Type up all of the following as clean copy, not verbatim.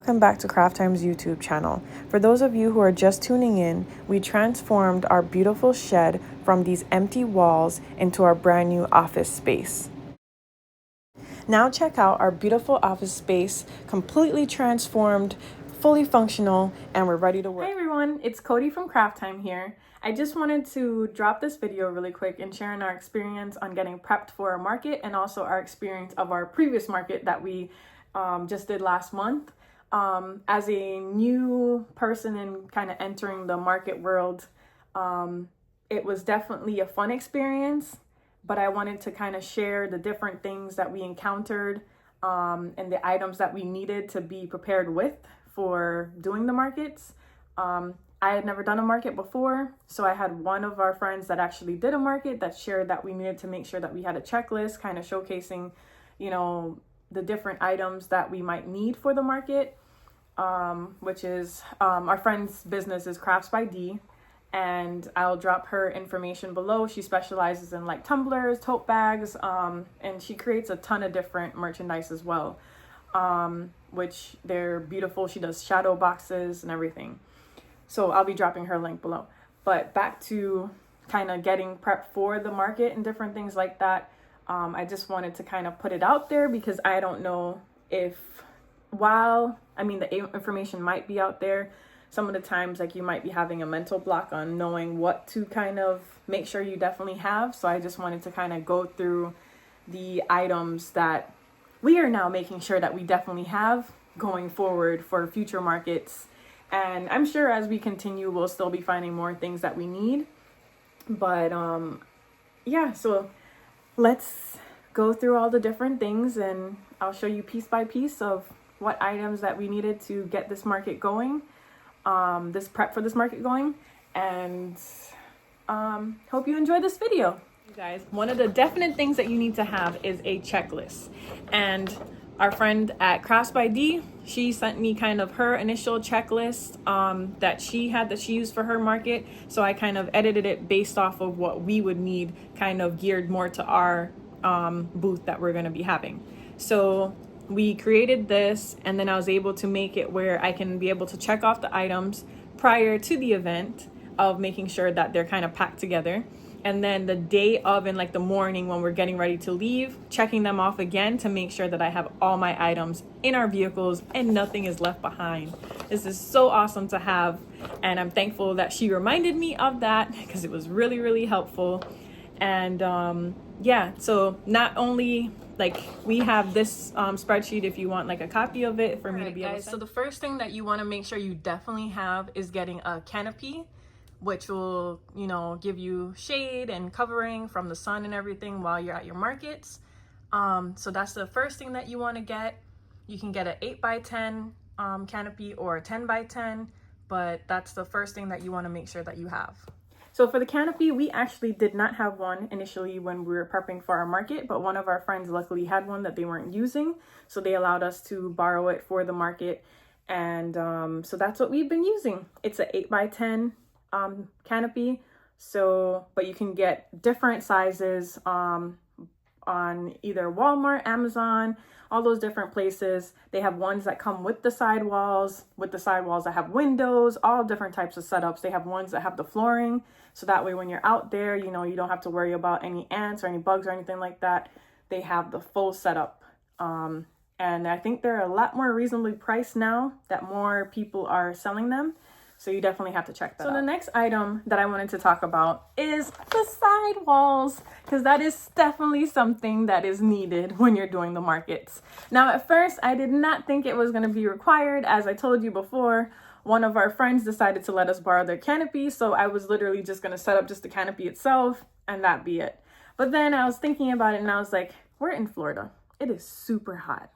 Welcome back to Craft Time's YouTube channel. For those of you who are just tuning in, we transformed our beautiful shed from these empty walls into our brand new office space. Now check out our beautiful office space, completely transformed, fully functional, and we're ready to work. Hey everyone, it's Cody from Craft Time here. I just wanted to drop this video really quick and sharing our experience on getting prepped for a market and also our experience of our previous market that we just did last month. As a new person and kind of entering the market world, it was definitely a fun experience, but I wanted to kind of share the different things that we encountered and the items that we needed to be prepared with for doing the markets. I had never done a market before, so I had one of our friends that actually did a market that shared that we needed to make sure that we had a checklist kind of showcasing, you know, the different items that we might need for the market, which is our friend's business is Crafts by D, and I'll drop her information below. She specializes in like tumblers, tote bags, and she creates a ton of different merchandise as well, which they're beautiful. She does shadow boxes and everything. So I'll be dropping her link below. But back to kind of getting prepped for the market and different things like that. I just wanted to kind of put it out there because I don't know if, the information might be out there, some of the times like you might be having a mental block on knowing what to kind of make sure you definitely have. So I just wanted to kind of go through the items that we are now making sure that we definitely have going forward for future markets. And I'm sure as we continue, we'll still be finding more things that we need. But yeah, so let's go through all the different things and I'll show you piece by piece of what items that we needed to get this market going, this prep for this market going, and hope you enjoy this video. You guys, one of the definite things that you need to have is a checklist. And our friend at Crafts by D, she sent me kind of her initial checklist that she used for her market. So I kind of edited it based off of what we would need, kind of geared more to our booth that we're going to be having. So we created this, and then I was able to make it where I can be able to check off the items prior to the event of making sure that they're kind of packed together. And then the day of, in like the morning when we're getting ready to leave, checking them off again to make sure that I have all my items in our vehicles and nothing is left behind. This is so awesome to have, and I'm thankful that she reminded me of that because it was really, really helpful. And yeah, so not only like we have this spreadsheet if you want like a copy of it for me to be able to send. So the first thing that you want to make sure you definitely have is getting a canopy, which will, you know, give you shade and covering from the sun and everything while you're at your markets. So that's the first thing that you want to get. You can get an 8x10 canopy or a 10x10, but that's the first thing that you want to make sure that you have. So for the canopy, we actually did not have one initially when we were prepping for our market, but one of our friends luckily had one that they weren't using. So they allowed us to borrow it for the market. And so that's what we've been using. It's an 8x10 canopy. So, but you can get different sizes on either Walmart, Amazon, all those different places. They have ones that come with the sidewalls that have windows, all different types of setups. They have ones that have the flooring. So that way when you're out there, you know, you don't have to worry about any ants or any bugs or anything like that. They have the full setup. And I think they're a lot more reasonably priced now that more people are selling them. So you definitely have to check that out. So the next item that I wanted to talk about is the sidewalls, because that is definitely something that is needed when you're doing the markets. Now, at first, I did not think it was going to be required. As I told you before, one of our friends decided to let us borrow their canopy. So I was literally just going to set up just the canopy itself and that be it. But then I was thinking about it and I was like, we're in Florida. It is super hot.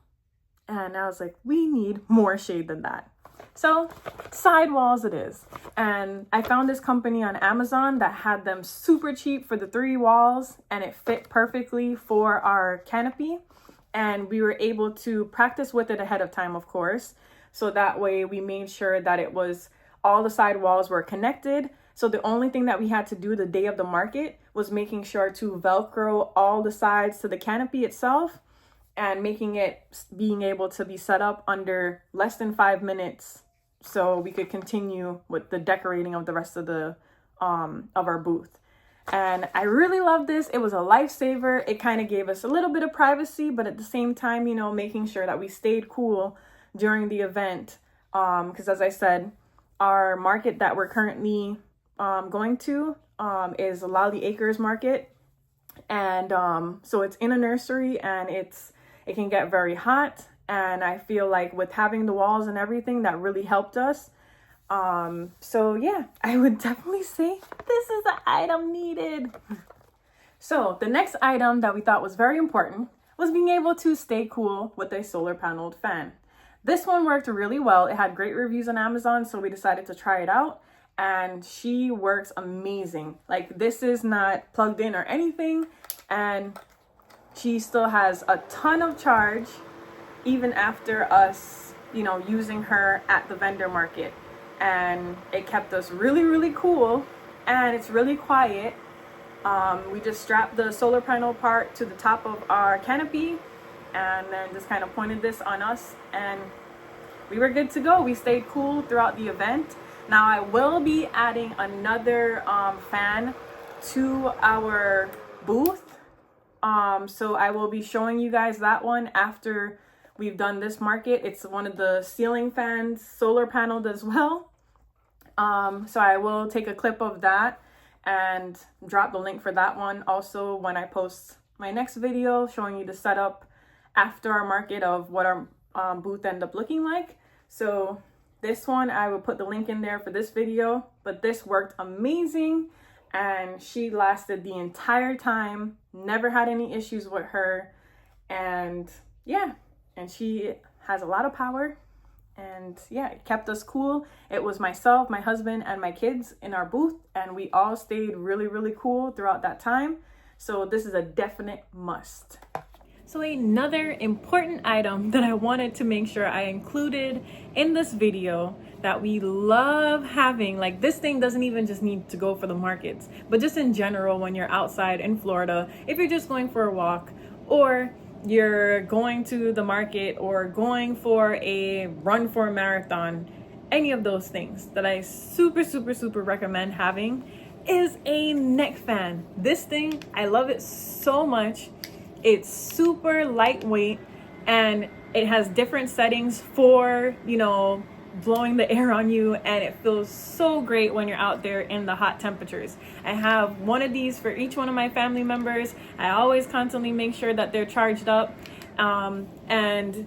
And I was like, we need more shade than that. So sidewalls it is. And I found this company on Amazon that had them super cheap for the 3 walls, and it fit perfectly for our canopy. And we were able to practice with it ahead of time, of course. So that way we made sure that it was all the sidewalls were connected. So the only thing that we had to do the day of the market was making sure to Velcro all the sides to the canopy itself. and making it being able to be set up under less than 5 minutes so we could continue with the decorating of the rest of the of our booth. And I really love this. It was a lifesaver. It kind of gave us a little bit of privacy, but at the same time, you know, making sure that we stayed cool during the event. Because as I said, our market that we're currently going to is Lolly Acres Market. And so it's in a nursery, and it can get very hot. And I feel like with having the walls and everything, that really helped us. So yeah, I would definitely say this is the item needed. So the next item that we thought was very important was being able to stay cool with a solar paneled fan. This one worked really well. It had great reviews on Amazon, so we decided to try it out, and she works amazing. Like, this is not plugged in or anything, and she still has a ton of charge even after us, you know, using her at the vendor market. And it kept us really, really cool, and it's really quiet. We just strapped the solar panel part to the top of our canopy and then just kind of pointed this on us, and we were good to go. We stayed cool throughout the event. Now I will be adding another fan to our booth. So I will be showing you guys that one after we've done this market. It's one of the ceiling fans, solar paneled as well. So I will take a clip of that and drop the link for that one also when I post my next video showing you the setup after our market of what our booth ended up looking like. So this one, I will put the link in there for this video, but this worked amazing, and she lasted the entire time, never had any issues with her. And yeah, and she has a lot of power. And yeah, it kept us cool. It was myself, my husband, and my kids in our booth, and we all stayed really, really cool throughout that time. So this is a definite must. So another important item that I wanted to make sure I included in this video that we love having, like, this thing doesn't even just need to go for the markets, but just in general when you're outside in Florida, if you're just going for a walk, or you're going to the market, or going for a run for a marathon, any of those things that I super recommend having is a neck fan. This thing, I love it so much. It's super lightweight, and it has different settings for, you know, blowing the air on you, and it feels so great when you're out there in the hot temperatures. I have one of these for each one of my family members. I always constantly make sure that they're charged up, and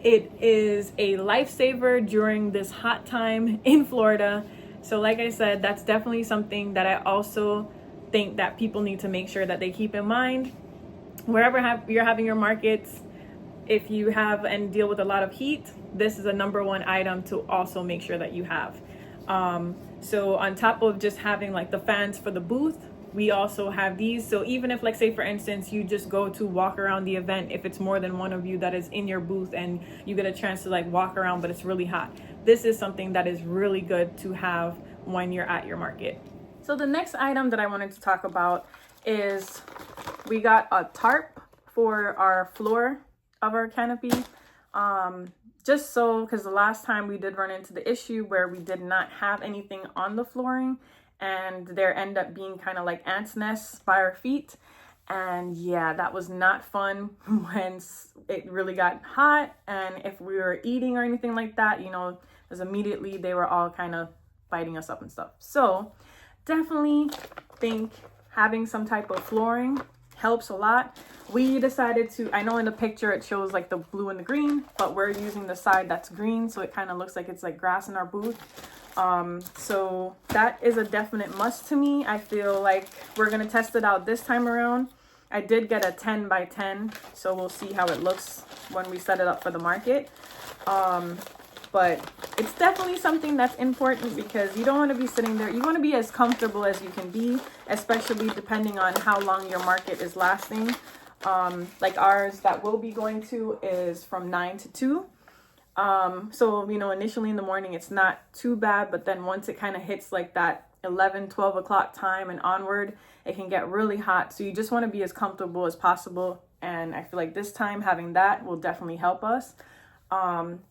it is a lifesaver during this hot time in Florida. So like I said, that's definitely something that I also think that people need to make sure that they keep in mind wherever you're having your markets. If you have and deal with a lot of heat, this is a number one item to also make sure that you have. So on top of just having like the fans for the booth, we also have these. So even if, like, say for instance, you just go to walk around the event, if it's more than one of you that is in your booth and you get a chance to like walk around but it's really hot, this is something that is really good to have when you're at your market. So the next item that I wanted to talk about is we got a tarp for our floor of our canopy. Just so, because the last time we did run into the issue where we did not have anything on the flooring, and there ended up being kind of like ants' nests by our feet. And yeah, that was not fun when it really got hot. And if we were eating or anything like that, you know, because immediately they were all kind of biting us up and stuff. So definitely think having some type of flooring helps a lot. We decided to, I know in the picture it shows like the blue and the green, but we're using the side that's green, so it kind of looks like it's like grass in our booth. So that is a definite must to me. I feel like we're gonna test it out this time around. I did get a 10 by 10, so we'll see how it looks when we set it up for the market. But it's definitely something that's important, because you don't want to be sitting there. You want to be as comfortable as you can be, especially depending on how long your market is lasting. Like ours that we'll be going to is from 9 to 2. So, you know, initially in the morning, it's not too bad, but then once it kind of hits like that 11, 12 o'clock time and onward, it can get really hot. So you just want to be as comfortable as possible And I feel like this time having that will definitely help us.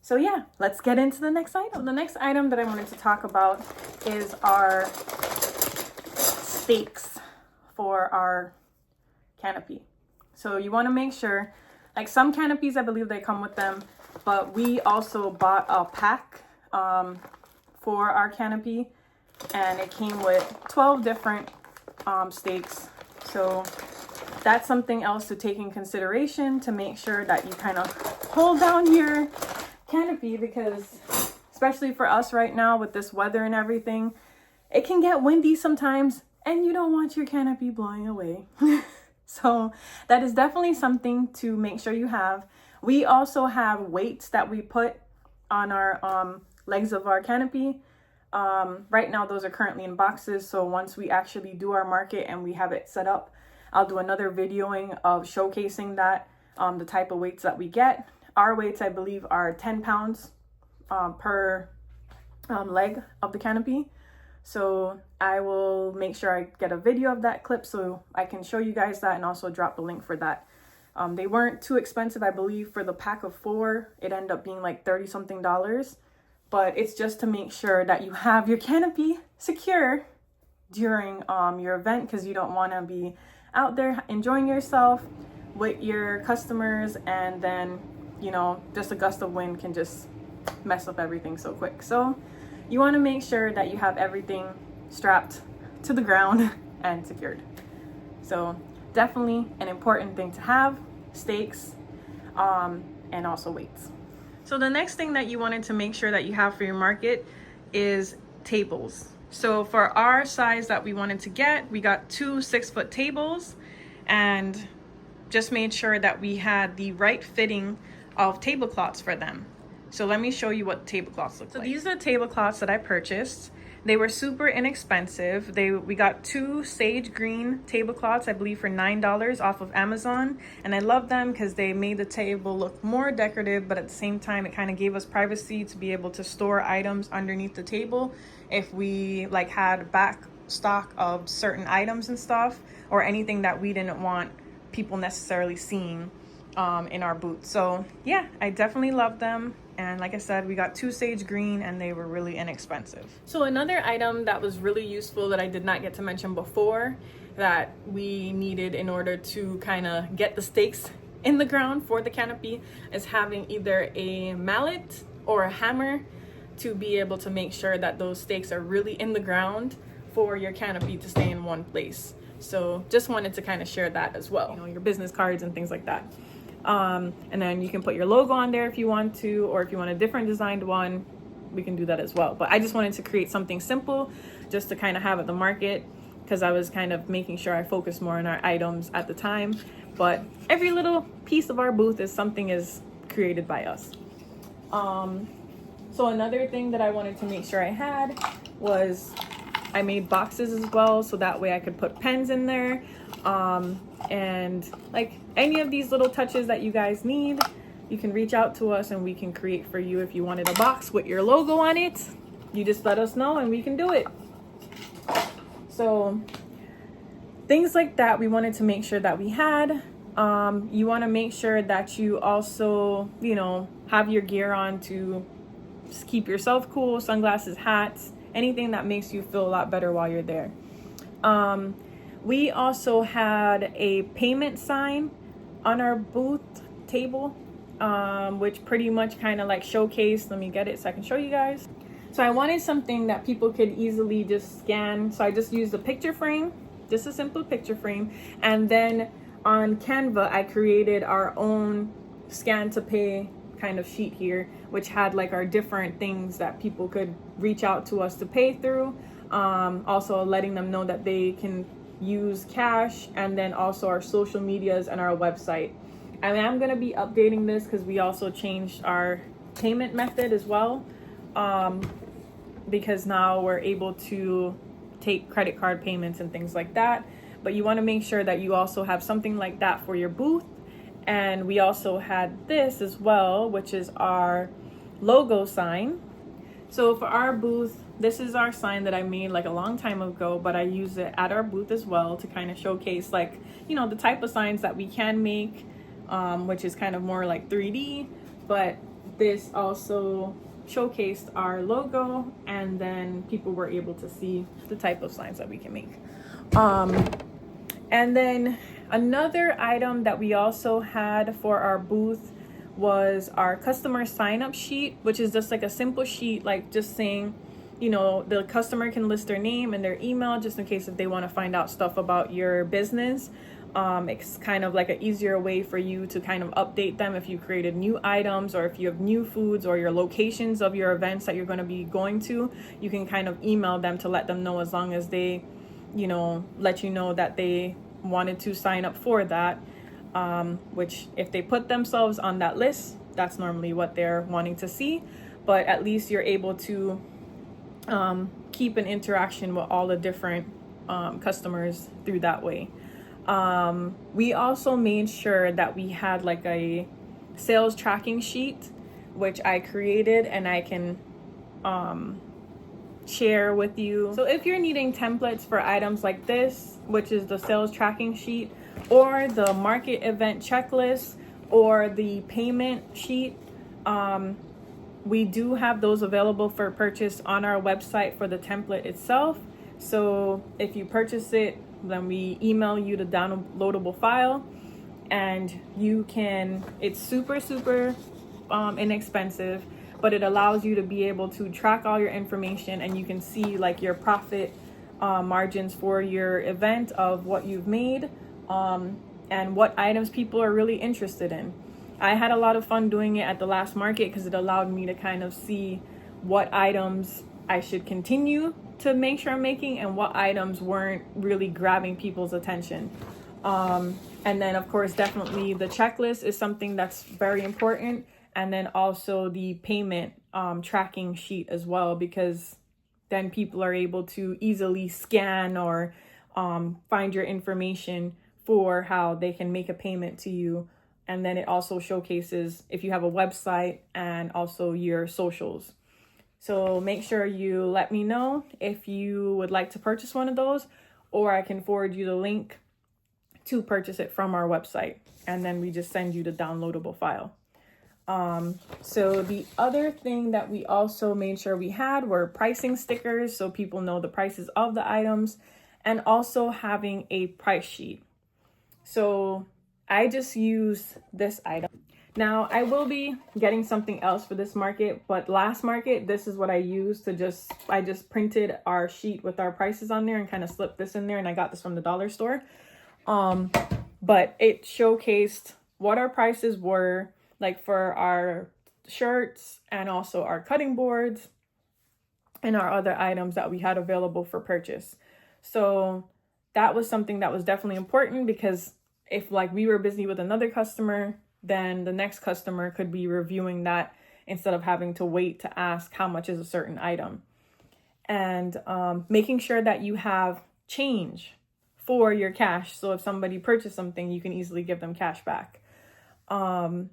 So yeah, let's get into the next item. The next item that I wanted to talk about is our stakes for our canopy. So you want to make sure, like some canopies, I believe they come with them, but we also bought a pack for our canopy, and it came with 12 different stakes. So that's something else to take in consideration to make sure that you kind of hold down your canopy, because especially for us right now with this weather and everything, it can get windy sometimes and you don't want your canopy blowing away. So that is definitely something to make sure you have. We also have weights that we put on our legs of our canopy. Right now those are currently in boxes, so once we actually do our market and we have it set up, I'll do another videoing of showcasing that, the type of weights that we get. Our weights, I believe, are 10 pounds per leg of the canopy. So I will make sure I get a video of that clip so I can show you guys that, and also drop the link for that. They weren't too expensive. I believe for the pack of 4, it ended up being like $30-something. But it's just to make sure that you have your canopy secure during your event, because you don't want to be out there enjoying yourself with your customers, and then, you know, just a gust of wind can just mess up everything so quick. So you want to make sure that you have everything strapped to the ground and secured. So definitely an important thing to have, stakes, and also weights. So the next thing that you wanted to make sure that you have for your market is tables. So for our size that we wanted to get, we got 2 6-foot tables, and just made sure that we had the right fitting of tablecloths for them. So let me show you what tablecloths look like. So these are the tablecloths that I purchased. They were super inexpensive. We got 2 sage green tablecloths, I believe for $9 off of Amazon. And I love them because they made the table look more decorative, but at the same time, it kind of gave us privacy to be able to store items underneath the table if we like had back stock of certain items and stuff, or anything that we didn't want people necessarily seeing in our booth. So yeah, I definitely love them. And like I said, we got 2 sage green and they were really inexpensive. So another item that was really useful that I did not get to mention before that we needed in order to kind of get the stakes in the ground for the canopy is having either a mallet or a hammer to be able to make sure that those stakes are really in the ground for your canopy to stay in one place. So just wanted to kind of share that as well, you know, your business cards and things like that. And then you can put your logo on there if you want to, or if you want a different designed one, we can do that as well. But I just wanted to create something simple just to kind of have at the market, because I was kind of making sure I focused more on our items at the time. But every little piece of our booth is something is created by us. So another thing that I wanted to make sure I had was I made boxes as well, so that way I could put pens in there. And like any of these little touches that you guys need, you can reach out to us and we can create for you. If you wanted a box with your logo on it, you just let us know and we can do it. So things like that we wanted to make sure that we had. You want to make sure that you also, you know, have your gear on to just keep yourself cool, sunglasses, hats, anything that makes you feel a lot better while you're there. We also had a payment sign on our booth table, which pretty much kind of like showcased, let me get it so I can show you guys. So I wanted something that people could easily just scan. So I just used a picture frame, just a simple picture frame. And then on Canva, I created our own scan to pay kind of sheet here, which had like our different things that people could reach out to us to pay through. Also letting them know that they can use cash, and then also our social medias and our website. I mean, I'm going to be updating this because we also changed our payment method as well, because now we're able to take credit card payments and things like that. But you want to make sure that you also have something like that for your booth. And we also had this as well, which is our logo sign. So for our booth, this is our sign that I made like a long time ago, but I use it at our booth as well to kind of showcase, like, you know, the type of signs that we can make which is kind of more like 3D, but this also showcased our logo, and then people were able to see the type of signs that we can make. And then another item that we also had for our booth was our customer sign up sheet, which is just like a simple sheet, like just saying, you know, the customer can list their name and their email just in case if they want to find out stuff about your business. It's kind of like an easier way for you to kind of update them if you created new items, or if you have new foods, or your locations of your events that you're going to be going to. You can kind of email them to let them know, as long as they, you know, let you know that they wanted to sign up for that, which if they put themselves on that list, that's normally what they're wanting to see. But at least you're able to keep an interaction with all the different customers through that way. We also made sure that we had like a sales tracking sheet, which I created and I can share with you. So if you're needing templates for items like this, which is the sales tracking sheet, or the market event checklist, or the payment sheet, we do have those available for purchase on our website for the template itself. So if you purchase it, then we email you the downloadable file, and you can, it's super inexpensive, but it allows you to be able to track all your information, and you can see like your profit margins for your event of what you've made, and what items people are really interested in. I had a lot of fun doing it at the last market because it allowed me to kind of see what items I should continue to make sure I'm making, and what items weren't really grabbing people's attention. And then of course, definitely the checklist is something that's very important. And then also the payment tracking sheet as well, because then people are able to easily scan or find your information for how they can make a payment to you. And then it also showcases if you have a website and also your socials. So make sure you let me know if you would like to purchase one of those, or I can forward you the link to purchase it from our website, and then we just send you the downloadable file. So the other thing that we also made sure we had were pricing stickers, so people know the prices of the items, and also having a price sheet. So I just use this item. Now I will be getting something else for this market, but last market, this is what I used to I just printed our sheet with our prices on there and kind of slipped this in there, and I got this from the dollar store. But it showcased what our prices were, like for our shirts and also our cutting boards and our other items that we had available for purchase. So that was something that was definitely important, because if like we were busy with another customer, then the next customer could be reviewing that instead of having to wait to ask how much is a certain item. And making sure that you have change for your cash. So if somebody purchased something, you can easily give them cash back. And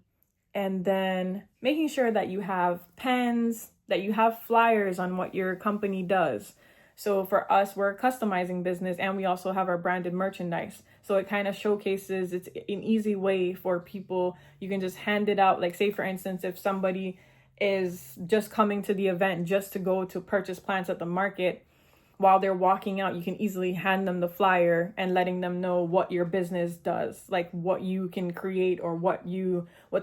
then making sure that you have pens, that you have flyers on what your company does. So for us, we're a customizing business, and we also have our branded merchandise. So it kind of showcases, it's an easy way for people. You can just hand it out. Like say, for instance, if somebody is just coming to the event just to go to purchase plants at the market, while they're walking out, you can easily hand them the flyer and letting them know what your business does, like what you can create, or what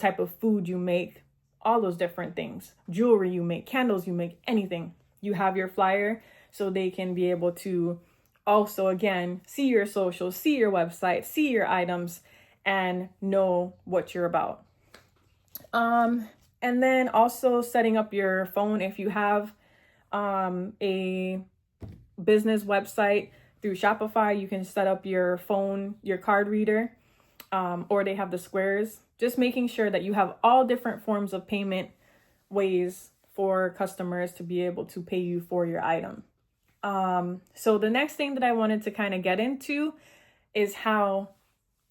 type of food you make, all those different things, jewelry you make, candles you make, anything. You have your flyer, so they can be able to also, again, see your socials, see your website, see your items, and know what you're about. And then also setting up your phone. If you have a business website through Shopify, you can set up your phone, your card reader, or they have the squares. Just making sure that you have all different forms of payment ways for customers to be able to pay you for your item. So the next thing that I wanted to kind of get into is how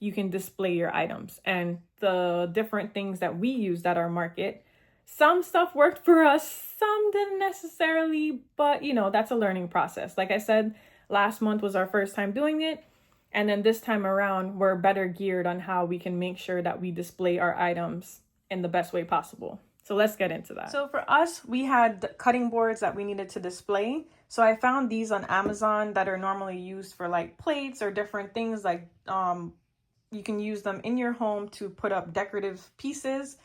you can display your items and the different things that we used at our market. Some stuff worked for us, some didn't necessarily, but you know, that's a learning process. Like I said, last month was our first time doing it. And then this time around, we're better geared on how we can make sure that we display our items in the best way possible. So let's get into that. So for us, we had cutting boards that we needed to display. So I found these on Amazon that are normally used for like plates or different things. Like you can use them in your home to put up decorative pieces.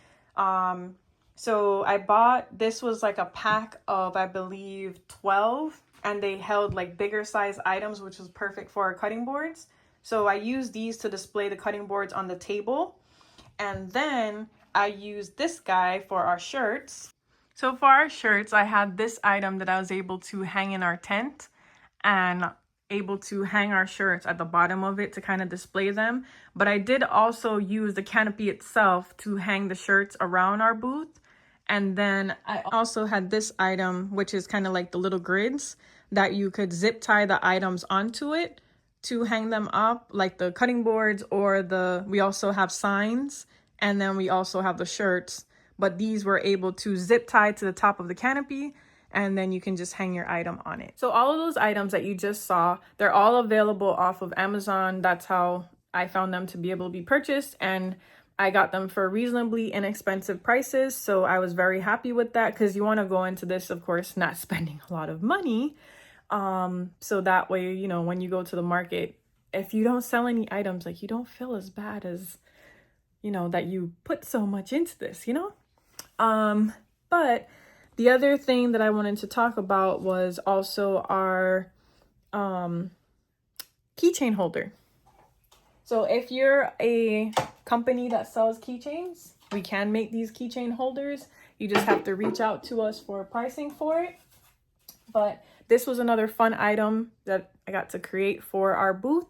So I bought, this was like a pack of, I believe, 12, and they held like bigger size items, which was perfect for our cutting boards. So I used these to display the cutting boards on the table. And then I used this guy for our shirts. So for our shirts, I had this item that I was able to hang in our tent and able to hang our shirts at the bottom of it to kind of display them. But I did also use the canopy itself to hang the shirts around our booth. And then I also had this item, which is kind of like the little grids that you could zip tie the items onto it to hang them up, like the cutting boards or we also have signs, and then we also have the shirts, but these were able to zip tie to the top of the canopy, and then you can just hang your item on it. So all of those items that you just saw, they're all available off of Amazon. That's how I found them to be able to be purchased, and I got them for reasonably inexpensive prices. So I was very happy with that, because you want to go into this, of course, not spending a lot of money. So that way, you know, when you go to the market, if you don't sell any items, like, you don't feel as bad as, you know, that you put so much into this, you know? But the other thing that I wanted to talk about was also our keychain holder. So if you're a company that sells keychains, we can make these keychain holders. You just have to reach out to us for pricing for it. But this was another fun item that I got to create for our booth,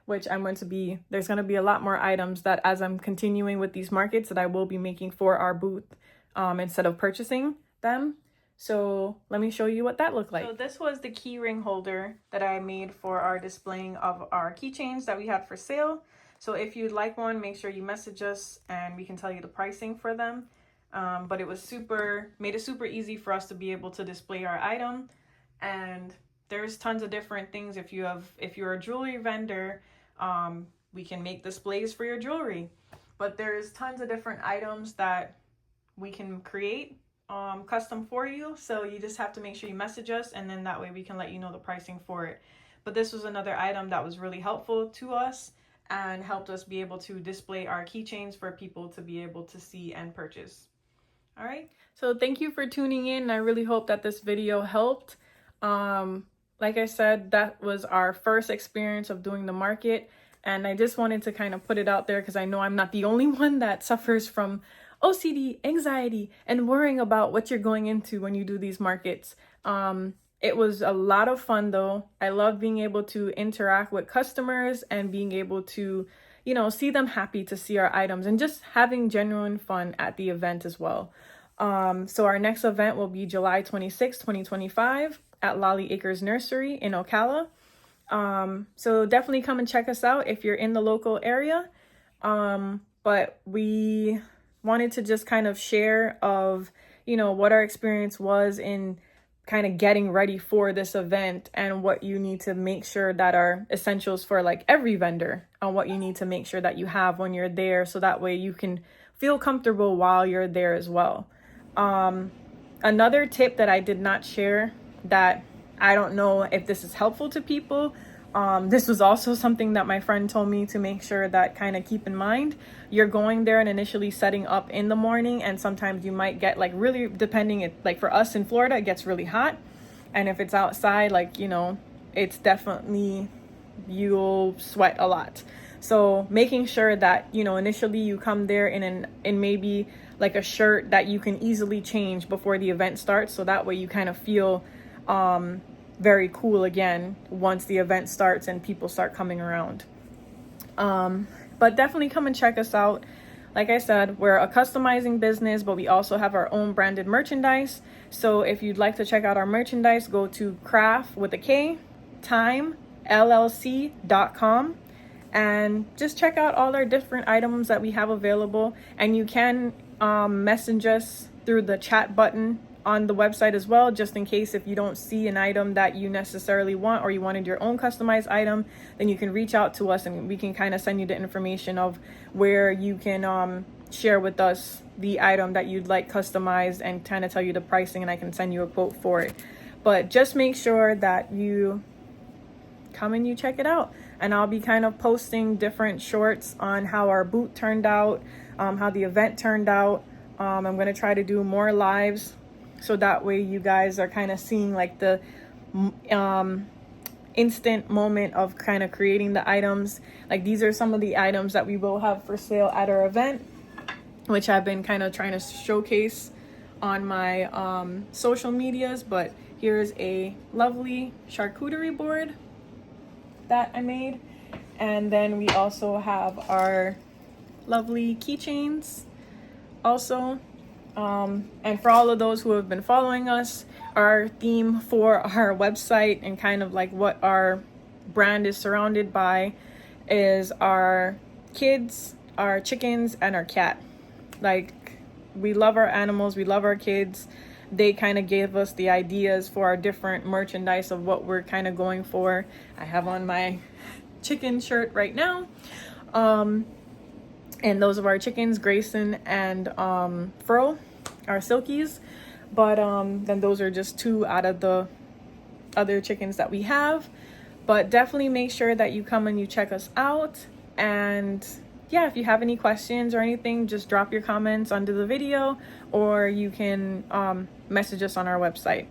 which there's going to be a lot more items that, as I'm continuing with these markets, that I will be making for our booth instead of purchasing them. So let me show you what that looked like. So this was the key ring holder that I made for our displaying of our keychains that we had for sale. So if you'd like one, make sure you message us and we can tell you the pricing for them. But it was made it super easy for us to be able to display our item. And there's tons of different things. If you're a jewelry vendor, we can make displays for your jewelry. But there's tons of different items that we can create custom for you. So you just have to make sure you message us, and then that way we can let you know the pricing for it. But this was another item that was really helpful to us and helped us be able to display our keychains for people to be able to see and purchase. All right. So thank you for tuning in. I really hope that this video helped. Like I said, that was our first experience of doing the market, and I just wanted to kind of put it out there because I know I'm not the only one that suffers from OCD, anxiety, and worrying about what you're going into when you do these markets. It was a lot of fun though. I love being able to interact with customers and being able to, you know, see them happy to see our items and just having genuine fun at the event as well. So our next event will be July 26, 2025 at Lolly Acres Nursery in Ocala. So definitely come and check us out if you're in the local area. But we wanted to just kind of share of, you know, what our experience was in kind of getting ready for this event and what you need to make sure that are essentials for like every vendor and what you need to make sure that you have when you're there. So that way you can feel comfortable while you're there as well. Another tip that I did not share that I don't know if this is helpful to people. This was also something that my friend told me to make sure that kind of keep in mind. You're going there and initially setting up in the morning, and sometimes you might get like really, like for us in Florida, it gets really hot. And if it's outside, like, you know, it's definitely, you'll sweat a lot. So making sure that, you know, initially you come there in maybe like a shirt that you can easily change before the event starts. So that way you kind of feel, very cool again once the event starts and people start coming around. But definitely come and check us out. Like I said, we're a customizing business, but we also have our own branded merchandise. So if you'd like to check out our merchandise, go to craft.timellc.com and just check out all our different items that we have available. And you can message us through the chat button on the website as well, just in case if you don't see an item that you necessarily want, or you wanted your own customized item, then you can reach out to us and we can kind of send you the information of where you can share with us the item that you'd like customized and kind of tell you the pricing, and I can send you a quote for it. But just make sure that you come and you check it out, and I'll be kind of posting different shorts on how our booth turned out, how the event turned out. I'm going to try to do more lives, so that way you guys are kind of seeing like the instant moment of kind of creating the items. Like, these are some of the items that we will have for sale at our event, which I've been kind of trying to showcase on my social medias. But here's a lovely charcuterie board that I made, and then we also have our lovely keychains also. And for all of those who have been following us, our theme for our website and kind of like what our brand is surrounded by is our kids, our chickens, and our cat. Like, we love our animals, we love our kids. They kind of gave us the ideas for our different merchandise of what we're kind of going for. I have on my chicken shirt right now. And those are our chickens, Grayson and Fro, our silkies. But then those are just 2 out of the other chickens that we have. But definitely make sure that you come and you check us out. And yeah, if you have any questions or anything, just drop your comments under the video, or you can message us on our website.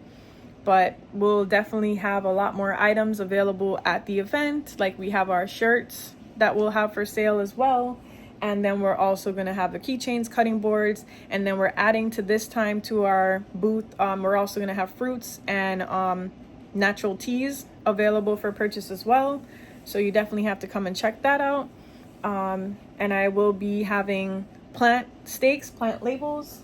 But we'll definitely have a lot more items available at the event. Like, we have our shirts that we'll have for sale as well. And then we're also going to have the keychains, cutting boards, and then we're adding to this time to our booth. We're also going to have fruits and natural teas available for purchase as well. So you definitely have to come and check that out. And I will be having plant stakes, plant labels.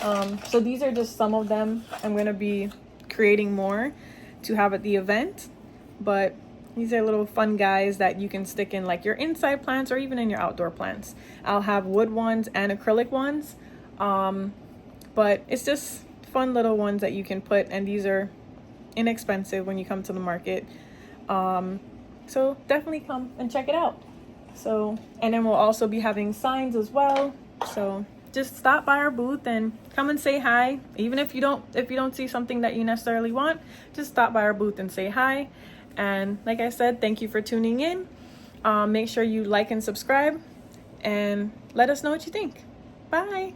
So these are just some of them. I'm going to be creating more to have at the event, but these are little fun guys that you can stick in like your inside plants or even in your outdoor plants. I'll have wood ones and acrylic ones, but it's just fun little ones that you can put, and these are inexpensive when you come to the market. So definitely come and check it out. So, and then we'll also be having signs as well. So just stop by our booth and come and say hi. Even if you don't see something that you necessarily want, just stop by our booth and say hi. And like I said, thank you for tuning in. Make sure you like and subscribe, and let us know what you think. Bye.